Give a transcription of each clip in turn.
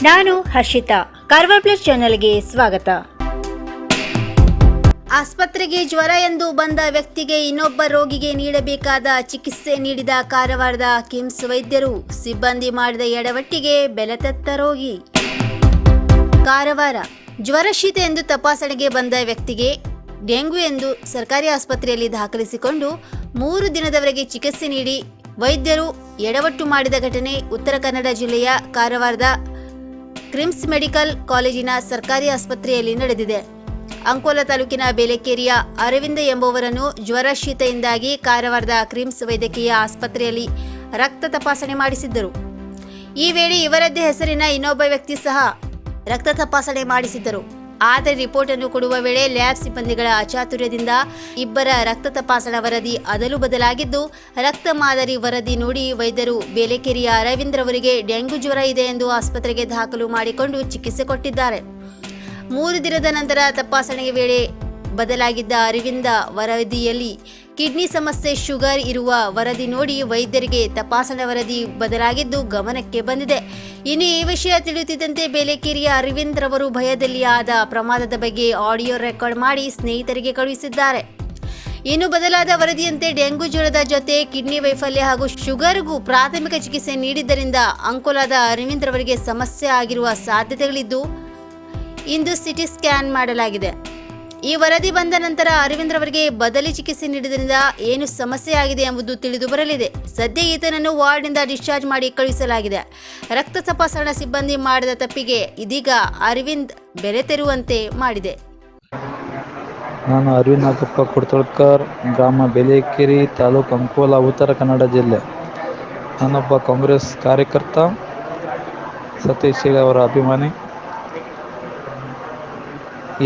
ನಾನು ಹರ್ಷಿತಾ, ಕಾರ್ವಾರ್ ಪ್ಲಸ್ ಚಾನೆಲ್ಗೆ ಸ್ವಾಗತ. ಆಸ್ಪತ್ರೆಗೆ ಜ್ವರ ಎಂದು ಬಂದ ವ್ಯಕ್ತಿಗೆ ಇನ್ನೊಬ್ಬ ರೋಗಿಗೆ ನೀಡಬೇಕಾದ ಚಿಕಿತ್ಸೆ ನೀಡಿದ ಕಾರವಾರದ ಕಿಮ್ಸ್ ವೈದ್ಯರು, ಸಿಬ್ಬಂದಿ ಮಾಡಿದ ಎಡವಟ್ಟಿಗೆ ಬೆಲೆತೆತ್ತ ರೋಗಿ. ಕಾರವಾರ ಜ್ವರ ಶೀತ ಎಂದು ತಪಾಸಣೆಗೆ ಬಂದ ವ್ಯಕ್ತಿಗೆ ಡೆಂಗ್ಯೂ ಎಂದು ಸರ್ಕಾರಿ ಆಸ್ಪತ್ರೆಯಲ್ಲಿ ದಾಖಲಿಸಿಕೊಂಡು 3 ದಿನದವರೆಗೆ ಚಿಕಿತ್ಸೆ ನೀಡಿ ವೈದ್ಯರು ಎಡವಟ್ಟು ಮಾಡಿದ ಘಟನೆ ಉತ್ತರ ಕನ್ನಡ ಜಿಲ್ಲೆಯ ಕಾರವಾರದ ಕ್ರಿಮ್ಸ್ ಮೆಡಿಕಲ್ ಕಾಲೇಜಿನ ಸರ್ಕಾರಿ ಆಸ್ಪತ್ರೆಯಲ್ಲಿ ನಡೆದಿದೆ. ಅಂಕೋಲ ತಾಲೂಕಿನ ಬೇಲೆಕೇರಿಯ ಅರವಿಂದ ಎಂಬುವರನ್ನು ಜ್ವರ ಶೀತದಿಂದಾಗಿ ಕಾರವಾರದ ಕ್ರಿಮ್ಸ್ ವೈದ್ಯಕೀಯ ಆಸ್ಪತ್ರೆಯಲ್ಲಿ ರಕ್ತ ತಪಾಸಣೆ ಮಾಡಿಸಿದ್ದರು. ಈ ವೇಳೆ ಇವರದ್ದೇ ಹೆಸರಿನ ಇನ್ನೊಬ್ಬ ವ್ಯಕ್ತಿ ಸಹ ರಕ್ತ ತಪಾಸಣೆ ಮಾಡಿಸಿದ್ದರು. ಆದರೆ ರಿಪೋರ್ಟ್ ಅನ್ನು ಕೊಡುವ ವೇಳೆ ಲ್ಯಾಬ್ ಸಿಬ್ಬಂದಿಗಳ ಅಚಾತುರ್ಯದಿಂದ ಇಬ್ಬರ ರಕ್ತ ತಪಾಸಣಾ ವರದಿ ಅದಲು ಬದಲಾಗಿದ್ದು, ರಕ್ತ ಮಾದರಿ ವರದಿ ನೋಡಿ ವೈದ್ಯರು ಬೇಲೆಕೇರಿಯ ಅರವಿಂದ್ ರವರಿಗೆ ಡೆಂಗ್ಯೂ ಜ್ವರ ಇದೆ ಎಂದು ಆಸ್ಪತ್ರೆಗೆ ದಾಖಲು ಮಾಡಿಕೊಂಡು ಚಿಕಿತ್ಸೆ ಕೊಟ್ಟಿದ್ದಾರೆ. 3 ದಿನದ ನಂತರ ತಪಾಸಣೆಯ ವೇಳೆ ಬದಲಾಗಿದ್ದ ಅರವಿಂದ ವರದಿಯಲ್ಲಿ ಕಿಡ್ನಿ ಸಮಸ್ಯೆ, ಶುಗರ್ ಇರುವ ವರದಿ ನೋಡಿ ವೈದ್ಯರಿಗೆ ತಪಾಸಣಾ ವರದಿ ಬದಲಾಗಿದ್ದು ಗಮನಕ್ಕೆ ಬಂದಿದೆ. ಇನ್ನು ಈ ವಿಷಯ ತಿಳಿಯುತ್ತಿದ್ದಂತೆ ಬೇಲೆಕೇರಿಯ ಅರವಿಂದ್ ರವರು ಭಯದಲ್ಲಿ ಆದ ಪ್ರಮಾದದ ಬಗ್ಗೆ ಆಡಿಯೋ ರೆಕಾರ್ಡ್ ಮಾಡಿ ಸ್ನೇಹಿತರಿಗೆ ಕಳುಹಿಸಿದ್ದಾರೆ. ಇನ್ನು ಬದಲಾದ ವರದಿಯಂತೆ ಡೆಂಗ್ಯೂ ಜ್ವರದ ಜೊತೆ ಕಿಡ್ನಿ ವೈಫಲ್ಯ ಹಾಗೂ ಶುಗರ್ಗೂ ಪ್ರಾಥಮಿಕ ಚಿಕಿತ್ಸೆ ನೀಡಿದ್ದರಿಂದ ಅಂಕೋಲಾದ ಅರವಿಂದ್ ರವರಿಗೆ ಸಮಸ್ಯೆ ಆಗಿರುವ ಸಾಧ್ಯತೆಗಳಿದ್ದು ಇಂದು ಸಿಟಿ ಸ್ಕ್ಯಾನ್ ಮಾಡಲಾಗಿದೆ. ಈ ವರದಿ ಬಂದ ನಂತರ ಅರವಿಂದ್ ರವರಿಗೆ ಬದಲಿ ಚಿಕಿತ್ಸೆ ನೀಡಿದ್ರಿಂದ ಏನು ಸಮಸ್ಯೆ ಆಗಿದೆ ಎಂಬುದು ತಿಳಿದು ಬರಲಿದೆ. ಸದ್ಯ ಈತನನ್ನು ವಾರ್ಡ್ನಿಂದ ಡಿಸ್ಚಾರ್ಜ್ ಮಾಡಿ ಕಳುಹಿಸಲಾಗಿದೆ. ರಕ್ತ ತಪಾಸಣಾ ಸಿಬ್ಬಂದಿ ಮಾಡಿದ ತಪ್ಪಿಗೆ ಇದೀಗ ಅರವಿಂದ್ ಬೆಲೆ ತೆರುವಂತೆ ಮಾಡಿದೆ. ನಾನು ಅರವಿಂದ್ ನಾಗಪ್ಪ ಕುಡ್ತಳ್ಕರ್, ಗ್ರಾಮ ಬೇಲೆಕೇರಿ, ತಾಲೂಕು ಅಂಕೋಲ, ಉತ್ತರ ಕನ್ನಡ ಜಿಲ್ಲೆ. ನಾನೊಬ್ಬ ಕಾಂಗ್ರೆಸ್ ಕಾರ್ಯಕರ್ತ, ಸತೀಶ್ ಅವರ ಅಭಿಮಾನಿ.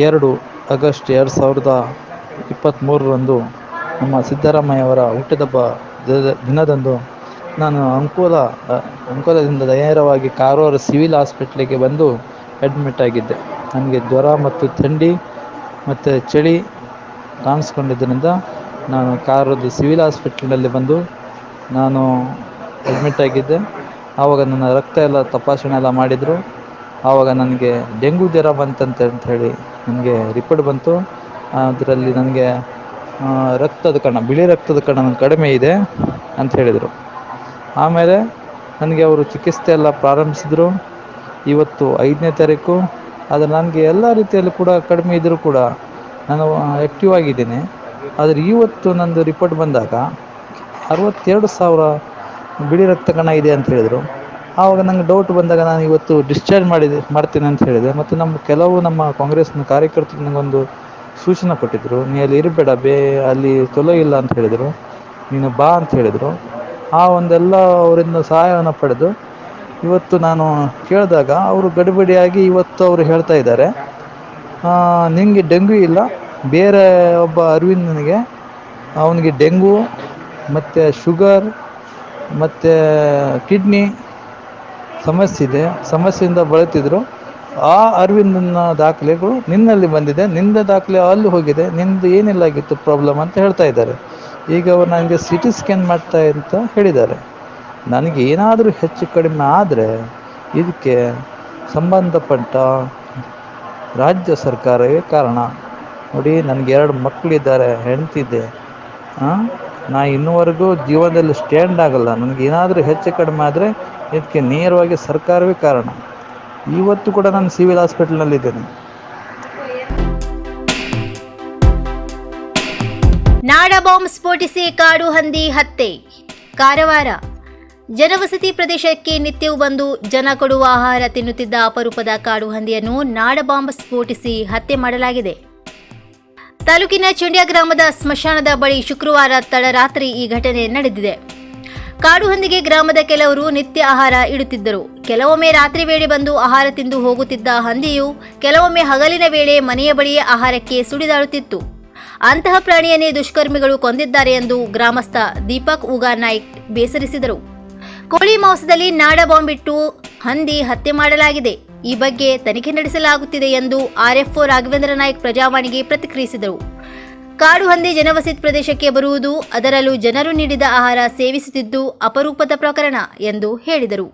2 ಆಗಸ್ಟ್ 2023ರಂದು ನಮ್ಮ ಸಿದ್ದರಾಮಯ್ಯವರ ಹುಟ್ಟಿದಬ್ಬ ದಿನದಂದು ನಾನು ಅಂಕೋಲದಿಂದ ನೇರವಾಗಿ ಕಾರವಾರ ಸಿವಿಲ್ ಹಾಸ್ಪಿಟ್ಲಿಗೆ ಬಂದು ಅಡ್ಮಿಟ್ ಆಗಿದ್ದೆ. ನನಗೆ ಜ್ವರ ಮತ್ತು ಥಂಡಿ ಮತ್ತು ಚಳಿ ಕಾಣಿಸ್ಕೊಂಡಿದ್ದರಿಂದ ನಾನು ಕಾರವಾರದ ಸಿವಿಲ್ ಹಾಸ್ಪಿಟ್ಲಿನಲ್ಲಿ ಬಂದು ನಾನು ಅಡ್ಮಿಟ್ ಆಗಿದ್ದೆ. ಆವಾಗ ನನ್ನ ರಕ್ತ ಎಲ್ಲ ತಪಾಸಣೆ ಎಲ್ಲ ಮಾಡಿದರು. ಆವಾಗ ನನಗೆ ಡೆಂಗ್ಯೂ ಜ್ವರ ಬಂತಂತ ಹೇಳಿ ನನಗೆ ರಿಪೋರ್ಟ್ ಬಂತು. ಅದರಲ್ಲಿ ನನಗೆ ಬಿಳಿ ರಕ್ತದ ಕಣ ಕಡಿಮೆ ಇದೆ ಅಂತ ಹೇಳಿದರು. ಆಮೇಲೆ ನನಗೆ ಅವರು ಚಿಕಿತ್ಸೆ ಎಲ್ಲ ಪ್ರಾರಂಭಿಸಿದರು. ಇವತ್ತು 5ನೇ ತಾರೀಕು. ಆದರೆ ನನಗೆ ಎಲ್ಲ ರೀತಿಯಲ್ಲಿ ಕೂಡ ಕಡಿಮೆ ಇದ್ದರೂ ಕೂಡ ನಾನು ಆ್ಯಕ್ಟಿವ್ ಆಗಿದ್ದೀನಿ. ಆದರೆ ಇವತ್ತು ನಂದು ರಿಪೋರ್ಟ್ ಬಂದಾಗ 62,000 ಬಿಳಿ ರಕ್ತ ಕಣ ಇದೆ ಅಂತ ಹೇಳಿದರು. ಆವಾಗ ನನಗೆ ಡೌಟ್ ಬಂದಾಗ ನಾನು ಇವತ್ತು ಡಿಸ್ಚಾರ್ಜ್ ಮಾಡ್ತೀನಿ ಅಂತ ಹೇಳಿದೆ. ಮತ್ತು ನಮ್ಮ ಕಾಂಗ್ರೆಸ್ನ ಕಾರ್ಯಕರ್ತರು ನನಗೊಂದು ಸೂಚನೆ ಕೊಟ್ಟಿದ್ದರು, ನೀ ಅಲ್ಲಿ ಇರಬೇಡ, ಅಲ್ಲಿ ಚಲೋ ಇಲ್ಲ ಅಂತ ಹೇಳಿದರು, ನೀನು ಬಾ ಅಂತ ಹೇಳಿದರು. ಆ ಒಂದೆಲ್ಲ ಅವರಿಂದ ಸಹಾಯವನ್ನು ಪಡೆದು ಇವತ್ತು ನಾನು ಕೇಳಿದಾಗ ಅವರು ಗಡಿಬಿಡಿಯಾಗಿ ಇವತ್ತು ಅವರು ಹೇಳ್ತಾ ಇದ್ದಾರೆ, ನಿಮಗೆ ಡೆಂಗ್ಯೂ ಇಲ್ಲ, ಬೇರೆ ಒಬ್ಬ ಅರವಿಂದನಿಗೆ ಅವನಿಗೆ ಡೆಂಗ್ಯೂ ಮತ್ತು ಶುಗರ್ ಮತ್ತು ಕಿಡ್ನಿ ಸಮಸ್ಯೆಯಿಂದ ಬಳಲ್ತಿದ್ರು. ಆ ಅರವಿಂದನ ದಾಖಲೆಗಳು ನಿನ್ನಲ್ಲಿ ಬಂದಿದೆ, ನಿಂದ ದಾಖಲೆ ಅಲ್ಲಿ ಹೋಗಿದೆ, ನಿಂದು ಏನಿಲ್ಲಾಗಿತ್ತು ಪ್ರಾಬ್ಲಮ್ ಅಂತ ಹೇಳ್ತಾ ಇದ್ದಾರೆ. ಈಗ ಅವರು ನನಗೆ ಸಿಟಿ ಸ್ಕ್ಯಾನ್ ಮಾಡ್ತಾ ಅಂತ ಹೇಳಿದ್ದಾರೆ. ನನಗೆ ಏನಾದರೂ ಹೆಚ್ಚು ಕಡಿಮೆ ಆದರೆ ಇದಕ್ಕೆ ಸಂಬಂಧಪಟ್ಟ ರಾಜ್ಯ ಸರ್ಕಾರವೇ ಕಾರಣ. ನೋಡಿ, ನನಗೆ 2 ಮಕ್ಕಳಿದ್ದಾರೆ, ಹೆಂಡ್ತಿದ್ದೆ. ನಾ ಇನ್ನೂವರೆಗೂ ಜೀವನದಲ್ಲಿ ಸ್ಟ್ಯಾಂಡ್ ಆಗಲ್ಲ. ನನಗೆ ಏನಾದರೂ ಹೆಚ್ಚು ಕಡಿಮೆ ಆದರೆ ಇದಕ್ಕೆ ನೇರವಾಗಿ ಸರ್ಕಾರವೇ ಕಾರಣ. ಇವತ್ತು ಕೂಡ ನಾನು ಸಿವಿಲ್ ಹಾಸ್ಪಿಟಲ್ನಲ್ಲಿದ್ದೇನೆ. ನಾಡ ಬಾಂಬ್ ಸ್ಫೋಟಿಸಿ ಕಾಡು ಹಂದಿ ಹತ್ಯೆ. ಕಾರವಾರ ಜನವಸತಿ ಪ್ರದೇಶಕ್ಕೆ ನಿತ್ಯವೂ ಬಂದು ಜನ ಕೊಡುವ ಆಹಾರ ತಿನ್ನುತ್ತಿದ್ದ ಅಪರೂಪದ ಕಾಡು ಹಂದಿಯನ್ನು ನಾಡ ಬಾಂಬ್ ಸ್ಫೋಟಿಸಿ ಹತ್ಯೆ ಮಾಡಲಾಗಿದೆ. ತಾಲೂಕಿನ ಚಂಡ್ಯ ಗ್ರಾಮದ ಸ್ಮಶಾನದ ಬಳಿ ಶುಕ್ರವಾರ ತಡರಾತ್ರಿ ಈ ಘಟನೆ ನಡೆದಿದೆ. ಕಾಡು ಹಂದಿಗೆ ಗ್ರಾಮದ ಕೆಲವರು ನಿತ್ಯ ಆಹಾರ ಇಡುತ್ತಿದ್ದರು. ಕೆಲವೊಮ್ಮೆ ರಾತ್ರಿ ವೇಳೆ ಬಂದು ಆಹಾರ ತಿಂದು ಹೋಗುತ್ತಿದ್ದ ಹಂದಿಯು ಕೆಲವೊಮ್ಮೆ ಹಗಲಿನ ವೇಳೆ ಮನೆಯ ಬಳಿಯೇ ಆಹಾರಕ್ಕೆ ಸುಳಿದಾಡುತ್ತಿತ್ತು. ಅಂತಹ ಪ್ರಾಣಿಯನ್ನೇ ದುಷ್ಕರ್ಮಿಗಳು ಕೊಂದಿದ್ದಾರೆ ಎಂದು ಗ್ರಾಮಸ್ಥ ದೀಪಕ್ ಉಗಾ ನಾಯ್ಕ್ ಬೇಸರಿಸಿದರು. ಕೋಳಿ ಮಾಂಸದಲ್ಲಿ ನಾಡ ಬಾಂಬ್ ಇಟ್ಟು ಹಂದಿ ಹತ್ಯೆ ಮಾಡಲಾಗಿದೆ. ಈ ಬಗ್ಗೆ ತನಿಖೆ ನಡೆಸಲಾಗುತ್ತಿದೆ ಎಂದು ಆರ್ಎಫ್ಒ ರಾಘವೇಂದ್ರ ನಾಯ್ಕ್ ಪ್ರಜಾವಾಣಿಗೆ ಪ್ರತಿಕ್ರಿಯಿಸಿದರು. ಕಾಡು ಹಂದಿ ಜನವಸತಿ ಪ್ರದೇಶಕ್ಕೆ ಬರುವುದು, ಅದರಲ್ಲೂ ಜನರು ನೀಡಿದ ಆಹಾರ ಸೇವಿಸುತ್ತಿದ್ದು ಅಪರೂಪದ ಪ್ರಕರಣ ಎಂದು ಹೇಳಿದರು.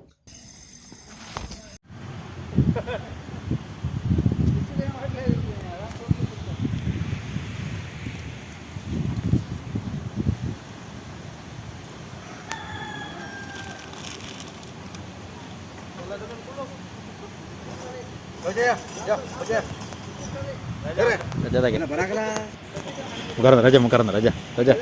ರಜೆ ಮುಖರಂದ ರಜೆ ರಜೆ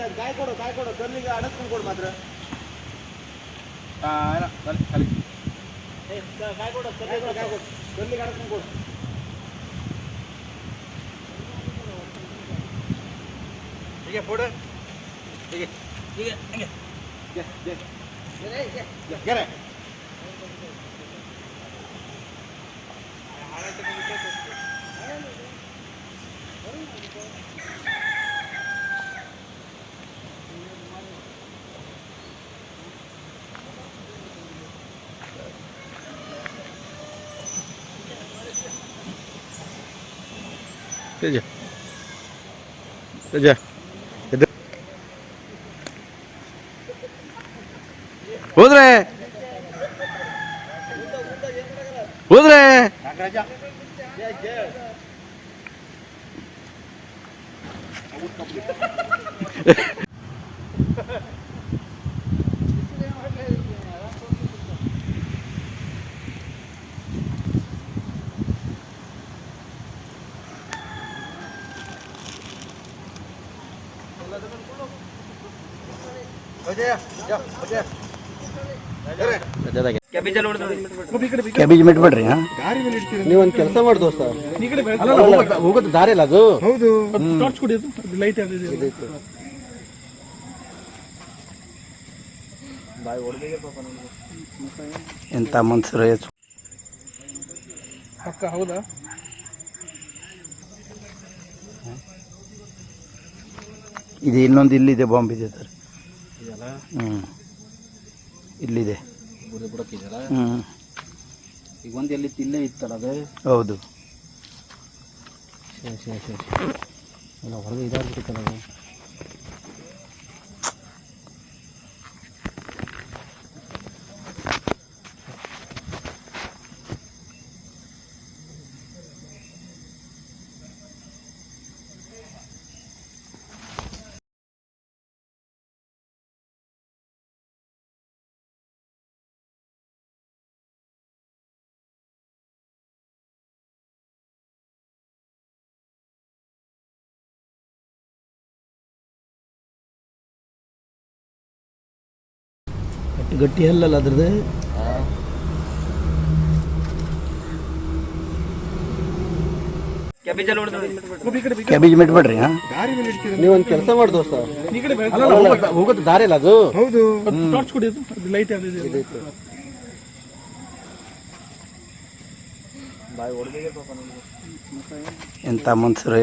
ರಜೆ ಹೋದ್ರೆ ಹೋದ್ರೆ ಕ್ಯಾಬೇಜ್ ಮಿಟ್ಬಿಡ್ರಿ. ನೀವೊಂದು ಕೆಲಸ ಮಾಡಿ ದೋಸ್ತ, ಹೋಗೋದು ದಾರಿ ಅಲ್ಲ ಅದು. ಹೌದು, ಎಂತ ಮನ್ಸರು ಹೌದಾ? ಇದು ಇನ್ನೊಂದು ಇಲ್ಲಿದೆ, ಬಾಂಬ್ ಇದೆ ಸರ್. ಇಲ್ಲಿದೆ. ಈಗ ಒಂದು ಎಲ್ಲಿ ಇಲ್ಲೇ ಇತ್ತಲ್ಲ ಅದು. ಹೌದು. ಎಲ್ಲ ಹೊರಗೆ ಇದಾಗ್ಬಿಟ್ಟಿತ್ತಲ್ಲ ಅದು. ಗಟ್ಟಿ ಹಲ್ಲಲ್ಲ ಅದ್ರದ್ದು. ಕ್ಯಾಬೇಜ್ ಮಿಟ್ಬಿಡ್ರಿ. ನೀವೊಂದು ಕೆಲಸ ಮಾಡಿ ದೋಸ್ತ, ಹೋಗೋದು ದಾರಿ ಅಲ್ಲ ಅದು. ಹೌದು, ಎಂತ ಮನ್ಸರು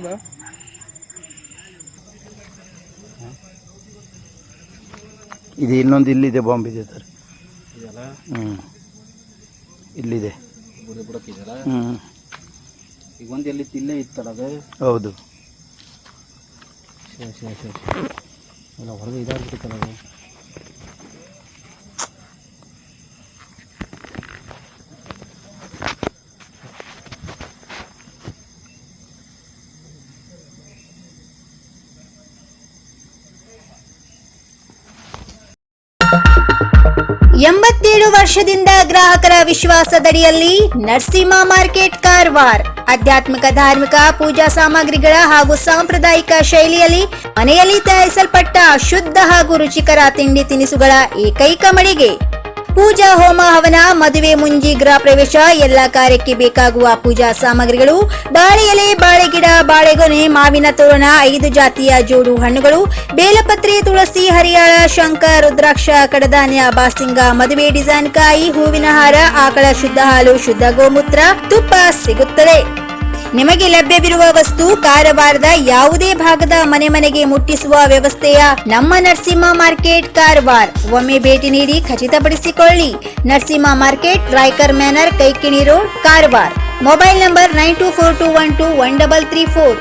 ಹೌದಾ? ಇದು ಇನ್ನೊಂದು ಇಲ್ಲಿದೆ, ಬಾಂಬ್ ಇದೆ ಸರ್. ಇಲ್ಲಿದೆ. ಈಗ ಒಂದು ಎಲ್ಲಿ ಇಲ್ಲೇ ಇತ್ತಲ್ಲ ಅದು. ಹೌದು. ಎಲ್ಲ ಹೊರಗೆ ಇದಾಗ್ಬಿಟ್ಟಿತ್ತಲ್ಲ ಅದು. ಎಂಬತ್ತೇಳು ವರ್ಷದಿಂದ ಗ್ರಾಹಕರ ವಿಶ್ವಾಸದಡಿಯಲ್ಲಿ ನರಸಿಂಹ ಮಾರ್ಕೆಟ್ ಕಾರವಾರ. ಆಧ್ಯಾತ್ಮಿಕ, ಧಾರ್ಮಿಕ, ಪೂಜಾ ಸಾಮಗ್ರಿಗಳ ಹಾಗೂ ಸಾಂಪ್ರದಾಯಿಕ ಶೈಲಿಯಲ್ಲಿ ಮನೆಯಲ್ಲಿ ತಯಾರಿಸಲ್ಪಟ್ಟ ಶುದ್ಧ ಹಾಗೂ ರುಚಿಕರ ತಿಂಡಿ ತಿನಿಸುಗಳ ಏಕೈಕ ಮಳಿಗೆ. ಪೂಜಾ, ಹೋಮ, ಹವನ, ಮದುವೆ, ಮುಂಜಿ, ಗೃಹ ಪ್ರವೇಶ ಎಲ್ಲ ಕಾರ್ಯಕ್ಕೆ ಬೇಕಾಗುವ ಪೂಜಾ ಸಾಮಗ್ರಿಗಳು, ಬಾಳೆ ಎಲೆ, ಬಾಳೆಗಿಡ, ಬಾಳೆಗೊನೆ, ಮಾವಿನ ತೋರಣ, 5 ಜಾತಿಯ ಜೋಡು ಹಣ್ಣುಗಳು, ಬೇಲಪತ್ರೆ, ತುಳಸಿ, ಹರಿಯಾಳ, ಶಂಖ, ರುದ್ರಾಕ್ಷ, ಕಡಧಾನ್ಯ, ಬಾಸಿಂಗ, ಮದುವೆ ಡಿಸೈನ್ ಕಾಯಿ, ಹೂವಿನ ಹಾರ, ಆಕಳ ಶುದ್ಧ ಹಾಲು, ಶುದ್ಧ ಗೋಮೂತ್ರ, ತುಪ್ಪ ಸಿಗುತ್ತದೆ. ನಿಮಗೆ ಲಭ್ಯವಿರುವ ವಸ್ತು ಕಾರವಾರದ ಯಾವುದೇ ಭಾಗದ ಮನೆಗೆ ಮುಟ್ಟಿಸುವ ವ್ಯವಸ್ಥೆಯ ನಮ್ಮ ನರಸಿಂಹ ಮಾರ್ಕೆಟ್ ಕಾರವಾರ. ಒಮ್ಮೆ ಭೇಟಿ ನೀಡಿ ಖಚಿತಪಡಿಸಿಕೊಳ್ಳಿ. Narasimha market, Raikar manner, Kaikini road, Karwar. Mobile number 9242121334.